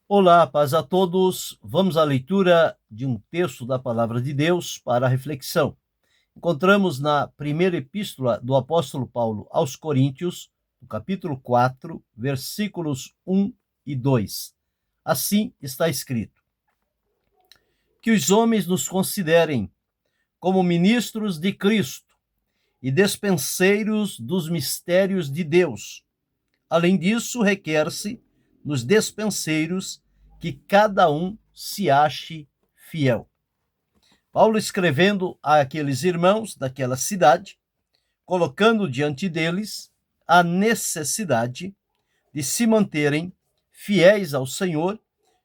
Olá, paz a todos. Vamos à leitura de um texto da Palavra de Deus para a reflexão. Encontramos na primeira epístola do apóstolo Paulo aos Coríntios, no capítulo 4, versículos 1 e 2. Assim está escrito: Que os homens nos considerem como ministros de Cristo e despenseiros dos mistérios de Deus. Além disso, requer-se nos despenseiros que cada um se ache fiel. Paulo escrevendo àqueles irmãos daquela cidade, colocando diante deles a necessidade de se manterem fiéis ao Senhor,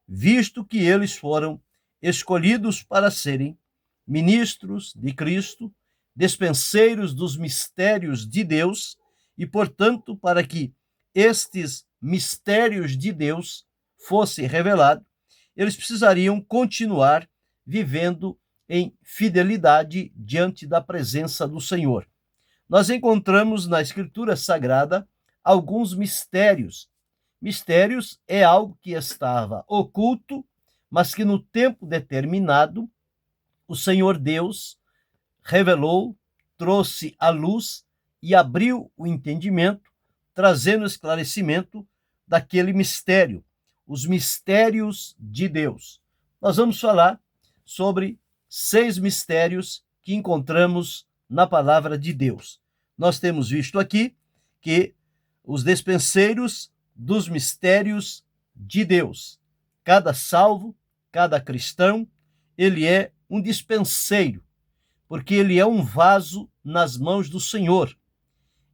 visto que eles foram escolhidos para serem ministros de Cristo, despenseiros dos mistérios de Deus e, portanto, para que estes mistérios de Deus fossem revelados, eles precisariam continuar vivendo em fidelidade diante da presença do Senhor. Nós encontramos na Escritura Sagrada alguns mistérios. Mistérios é algo que estava oculto, mas que no tempo determinado o Senhor Deus revelou, trouxe à luz e abriu o entendimento, trazendo esclarecimento daquele mistério, os mistérios de Deus. Nós vamos falar sobre 6 mistérios que encontramos na palavra de Deus. Nós temos visto aqui que os despenseiros dos mistérios de Deus. Cada salvo, cada cristão, ele é um dispenseiro, porque ele é um vaso nas mãos do Senhor.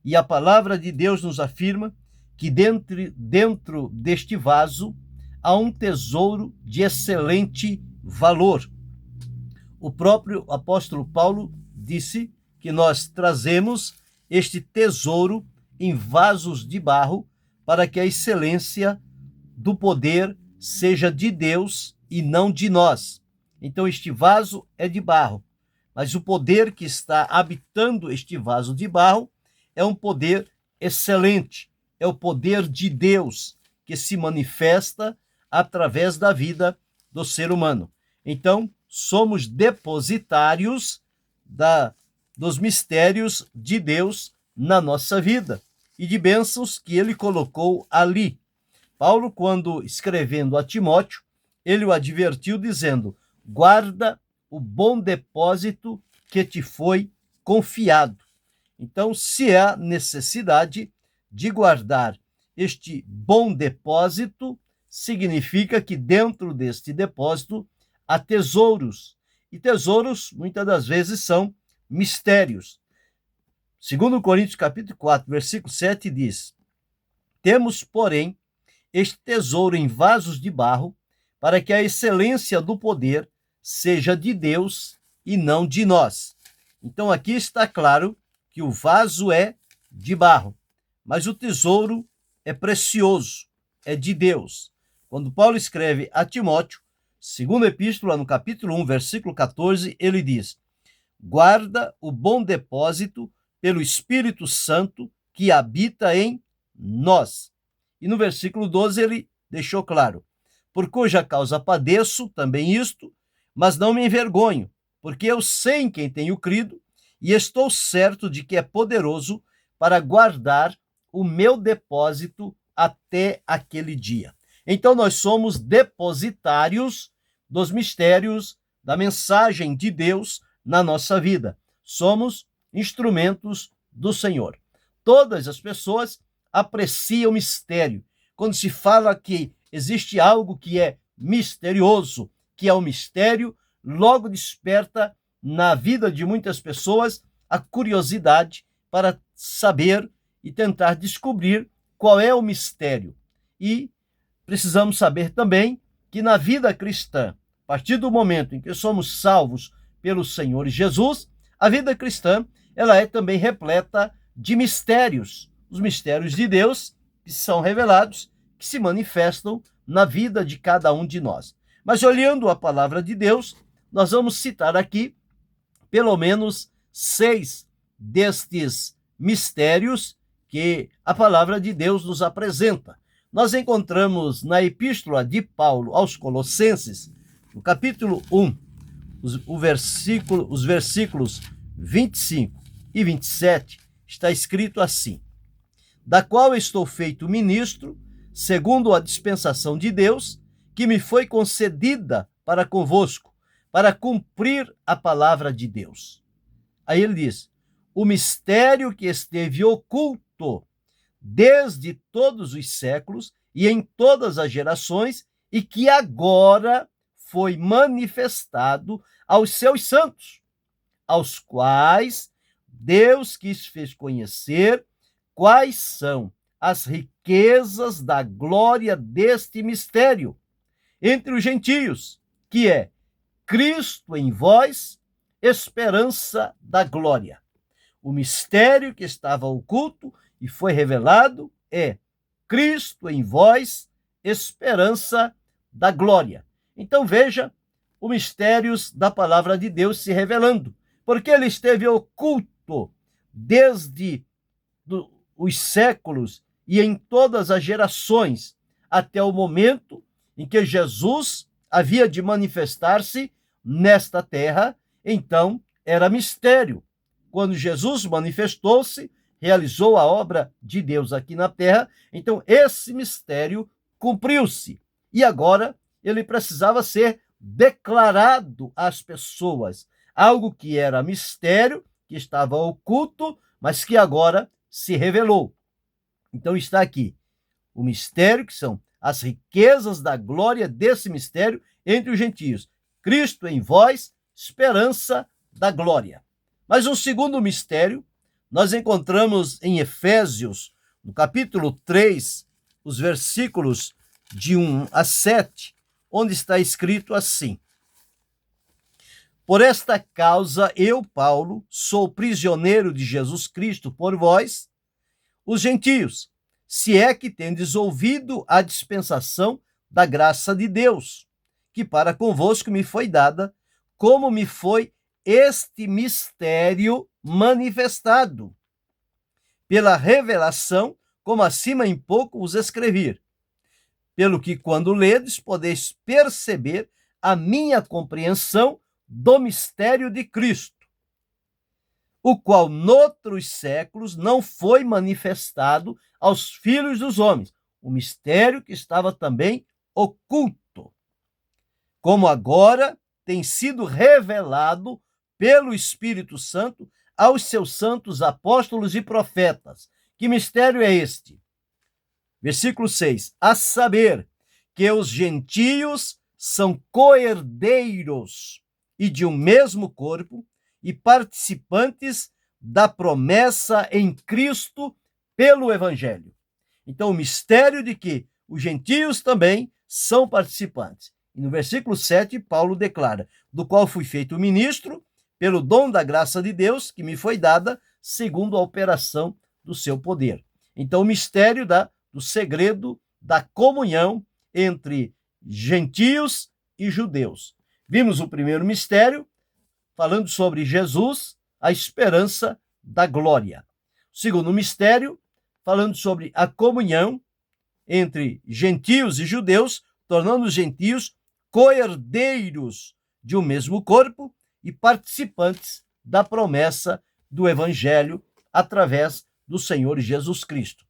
E a palavra de Deus nos afirma que dentro deste vaso há um tesouro de excelente valor. O próprio apóstolo Paulo disse que nós trazemos este tesouro em vasos de barro para que a excelência do poder seja de Deus e não de nós. Então este vaso é de barro, mas o poder que está habitando este vaso de barro é um poder excelente, é o poder de Deus que se manifesta através da vida do ser humano. Então, somos depositários dos mistérios de Deus na nossa vida e de bênçãos que ele colocou ali. Paulo, quando escrevendo a Timóteo, ele o advertiu dizendo: guarda o bom depósito que te foi confiado. Então, se há necessidade de guardar este bom depósito, significa que dentro deste depósito há tesouros. E tesouros, muitas das vezes, são mistérios. Segundo Coríntios capítulo 4, versículo 7 diz: temos, porém, este tesouro em vasos de barro, para que a excelência do poder seja de Deus e não de nós. Então aqui está claro que o vaso é de barro, mas o tesouro é precioso, é de Deus. Quando Paulo escreve a Timóteo, segunda epístola, no capítulo 1, versículo 14, ele diz: guarda o bom depósito pelo Espírito Santo que habita em nós. E no versículo 12 ele deixou claro: por cuja causa padeço também isto, mas não me envergonho, porque eu sei em quem tenho crido e estou certo de que é poderoso para guardar o meu depósito até aquele dia. Então nós somos depositários dos mistérios da mensagem de Deus na nossa vida. Somos instrumentos do Senhor. Todas as pessoas apreciam o mistério. Quando se fala que existe algo que é misterioso, que é o mistério, logo desperta na vida de muitas pessoas a curiosidade para saber e tentar descobrir qual é o mistério. E precisamos saber também que na vida cristã, a partir do momento em que somos salvos pelo Senhor Jesus, a vida cristã ela é também repleta de mistérios, os mistérios de Deus que são revelados, que se manifestam na vida de cada um de nós. Mas olhando a palavra de Deus, nós vamos citar aqui pelo menos 6 destes mistérios que a palavra de Deus nos apresenta. nós encontramos na epístola de Paulo aos Colossenses, no capítulo 1, os versículos 25 e 27, está escrito assim: da qual estou feito ministro, segundo a dispensação de Deus, que me foi concedida para convosco, para cumprir a palavra de Deus. Aí ele diz: o mistério que esteve oculto desde todos os séculos e em todas as gerações, e que agora foi manifestado aos seus santos, aos quais Deus quis fez conhecer quais são as riquezas da glória deste mistério entre os gentios, que é Cristo em vós, esperança da glória. O mistério que estava oculto e foi revelado é Cristo em vós, esperança da glória. Então veja os mistérios da palavra de Deus se revelando, porque ele esteve oculto desde os séculos e em todas as gerações, até o momento em que Jesus havia de manifestar-se nesta terra. Então era mistério. Quando Jesus manifestou-se, realizou a obra de Deus aqui na terra, então esse mistério cumpriu-se. E agora ele precisava ser declarado às pessoas. Algo que era mistério, que estava oculto, mas que agora se revelou. Então está aqui o mistério, que são as riquezas da glória desse mistério entre os gentios. Cristo em vós, esperança da glória. Mas um segundo mistério nós encontramos em Efésios, no capítulo 3, os versículos de 1 a 7, onde está escrito assim: por esta causa eu, Paulo, sou prisioneiro de Jesus Cristo por vós, os gentios, se é que tendes ouvido a dispensação da graça de Deus, que para convosco me foi dada, como me foi este mistério manifestado, pela revelação, como acima em pouco vos escrevi, pelo que quando ledes podeis perceber a minha compreensão do mistério de Cristo, o qual noutros séculos não foi manifestado aos filhos dos homens, o mistério que estava também oculto, como agora tem sido revelado pelo Espírito Santo aos seus santos apóstolos e profetas. Que mistério é este? Versículo 6, a saber que os gentios são coherdeiros e de um mesmo corpo e participantes da promessa em Cristo pelo Evangelho. Então, o mistério de que os gentios também são participantes. E no versículo 7, Paulo declara: do qual fui feito ministro pelo dom da graça de Deus, que me foi dada segundo a operação do seu poder. Então, o mistério do segredo da comunhão entre gentios e judeus. Vimos o primeiro mistério, falando sobre Jesus, a esperança da glória. O segundo mistério, falando sobre a comunhão entre gentios e judeus, tornando os gentios coherdeiros de um mesmo corpo e participantes da promessa do Evangelho através do Senhor Jesus Cristo.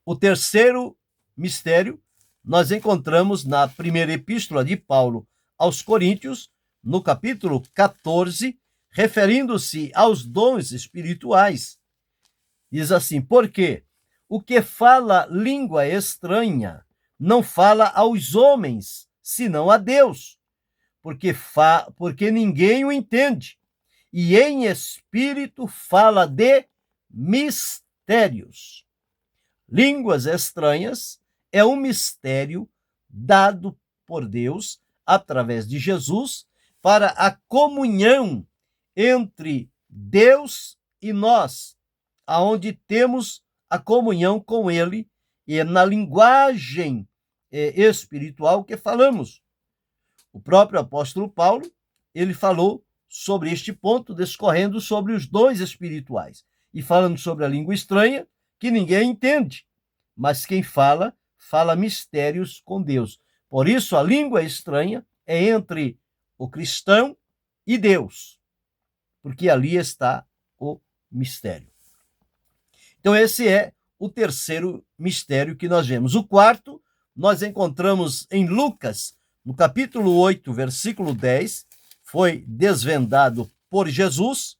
O terceiro mistério nós encontramos na primeira epístola de Paulo aos Coríntios, no capítulo 14, referindo-se aos dons espirituais. Diz assim: porque o que fala língua estranha não fala aos homens, senão a Deus, porque ninguém o entende, e em espírito fala de mistérios. Línguas estranhas é um mistério dado por Deus através de Jesus para a comunhão entre Deus e nós, aonde temos a comunhão com Ele, e é na linguagem espiritual que falamos. O próprio apóstolo Paulo, ele falou sobre este ponto, discorrendo sobre os dons espirituais e falando sobre a língua estranha que ninguém entende, mas quem fala, fala mistérios com Deus. Por isso, a língua estranha é entre o cristão e Deus, porque ali está o mistério. Então, esse é o terceiro mistério que nós vemos. O quarto, nós encontramos em Lucas, no capítulo 8, versículo 10, foi desvendado por Jesus.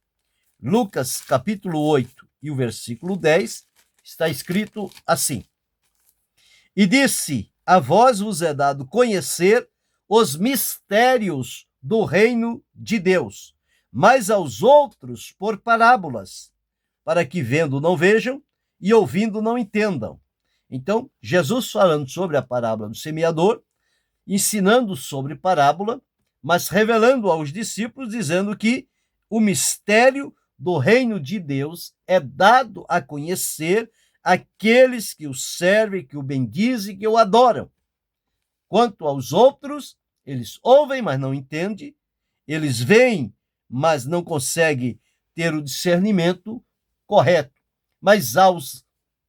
Lucas, capítulo 8 e o versículo 10, está escrito assim: E disse, a vós vos é dado conhecer os mistérios do reino de Deus, mas aos outros por parábolas, para que vendo não vejam e ouvindo não entendam. Então, Jesus falando sobre a parábola do semeador, ensinando sobre parábola, mas revelando aos discípulos, dizendo que o mistério do reino de Deus é dado a conhecer àqueles que o servem, que o bendizem, que o adoram. Quanto aos outros, eles ouvem, mas não entendem, eles veem, mas não conseguem ter o discernimento correto. Mas aos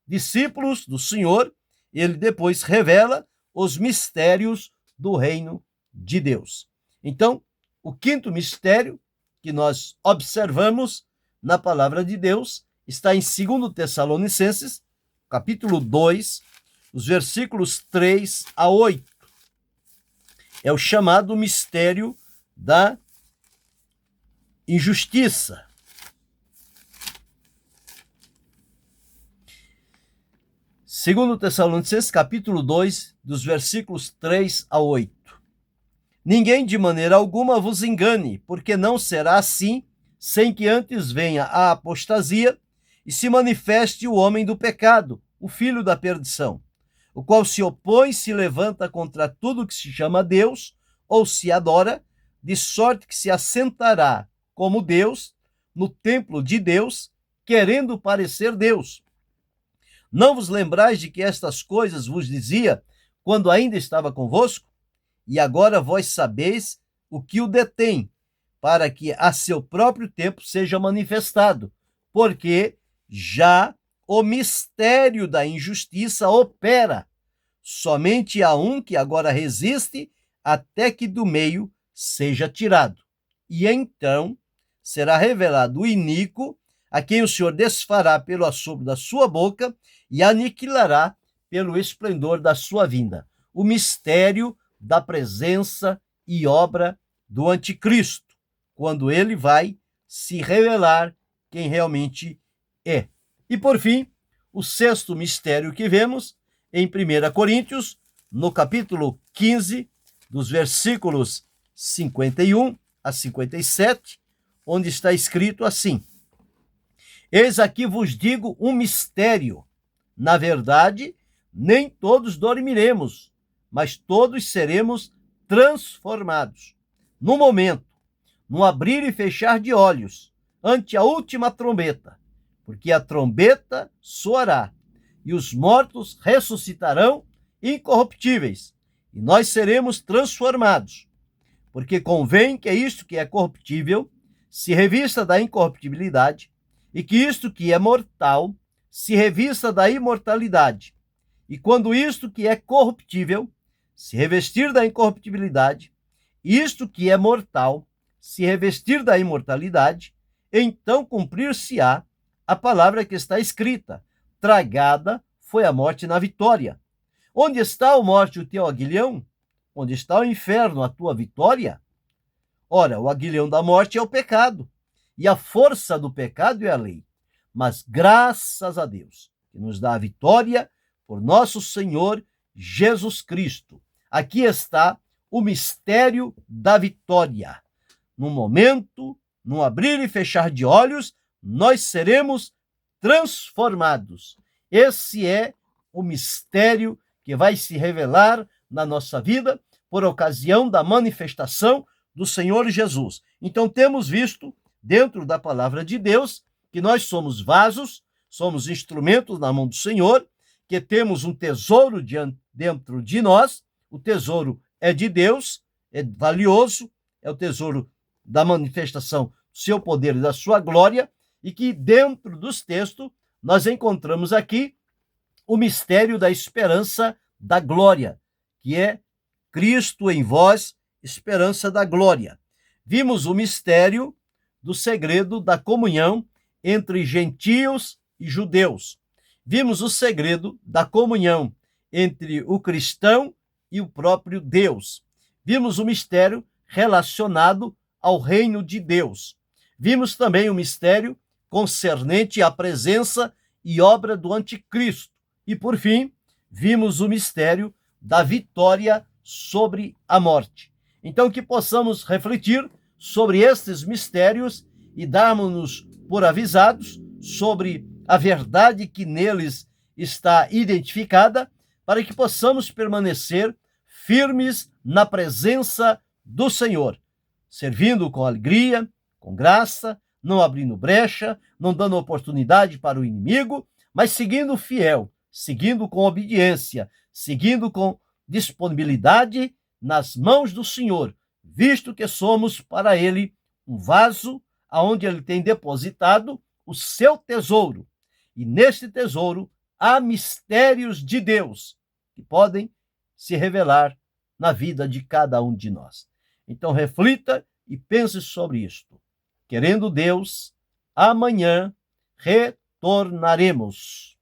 discípulos do Senhor, ele depois revela os mistérios do reino de Deus. Então, o quinto mistério que nós observamos na palavra de Deus está em 2 Tessalonicenses, capítulo 2, os versículos 3 a 8. É o chamado mistério da injustiça. Segundo Tessalonicenses, capítulo 2, dos versículos 3 a 8. Ninguém de maneira alguma vos engane, porque não será assim, sem que antes venha a apostasia e se manifeste o homem do pecado, o filho da perdição, o qual se opõe e se levanta contra tudo que se chama Deus ou se adora, de sorte que se assentará como Deus no templo de Deus, querendo parecer Deus. Não vos lembrais de que estas coisas vos dizia quando ainda estava convosco? E agora vós sabeis o que o detém, para que a seu próprio tempo seja manifestado, porque já o mistério da injustiça opera. Somente há um que agora resiste até que do meio seja tirado. E então será revelado o iníquo, a quem o Senhor desfará pelo assopro da sua boca e aniquilará pelo esplendor da sua vinda. O mistério da presença e obra do anticristo, quando ele vai se revelar quem realmente é. E por fim, o sexto mistério que vemos em 1 Coríntios, no capítulo 15, dos versículos 51 a 57, onde está escrito assim: Eis aqui vos digo um mistério. Na verdade, nem todos dormiremos, mas todos seremos transformados. No momento, no abrir e fechar de olhos, ante a última trombeta, porque a trombeta soará, e os mortos ressuscitarão incorruptíveis, e nós seremos transformados. Porque convém que isto que é corruptível se revista da incorruptibilidade, e que isto que é mortal se revista da imortalidade. E quando isto que é corruptível se revestir da incorruptibilidade, isto que é mortal se revestir da imortalidade, então cumprir-se-á a palavra que está escrita: tragada foi a morte na vitória. Onde está, ó morte, o teu aguilhão? Onde está o inferno, a tua vitória? Ora, o aguilhão da morte é o pecado, e a força do pecado é a lei. Mas graças a Deus, que nos dá a vitória por nosso Senhor Jesus Cristo. Aqui está o mistério da vitória. No momento, no abrir e fechar de olhos, nós seremos transformados. Esse é o mistério que vai se revelar na nossa vida por ocasião da manifestação do Senhor Jesus. Então, temos visto, dentro da palavra de Deus, que nós somos vasos, somos instrumentos na mão do Senhor, que temos um tesouro dentro de nós. O tesouro é de Deus, é valioso, é o tesouro da manifestação do seu poder e da sua glória, e que dentro dos textos nós encontramos aqui o mistério da esperança da glória, que é Cristo em vós, esperança da glória. Vimos o mistério do segredo da comunhão entre gentios e judeus. Vimos o segredo da comunhão entre o cristão e o próprio Deus. Vimos o mistério relacionado ao reino de Deus. Vimos também o mistério concernente à presença e obra do anticristo. E, por fim, vimos o mistério da vitória sobre a morte. Então, que possamos refletir sobre estes mistérios e darmos-nos por avisados sobre a verdade que neles está identificada, para que possamos permanecer firmes na presença do Senhor, servindo com alegria, com graça, não abrindo brecha, não dando oportunidade para o inimigo, mas seguindo fiel, seguindo com obediência, seguindo com disponibilidade nas mãos do Senhor, visto que somos para Ele um vaso aonde Ele tem depositado o seu tesouro. E neste tesouro há mistérios de Deus que podem se revelar na vida de cada um de nós. Então reflita e pense sobre isto. Querendo Deus, amanhã retornaremos.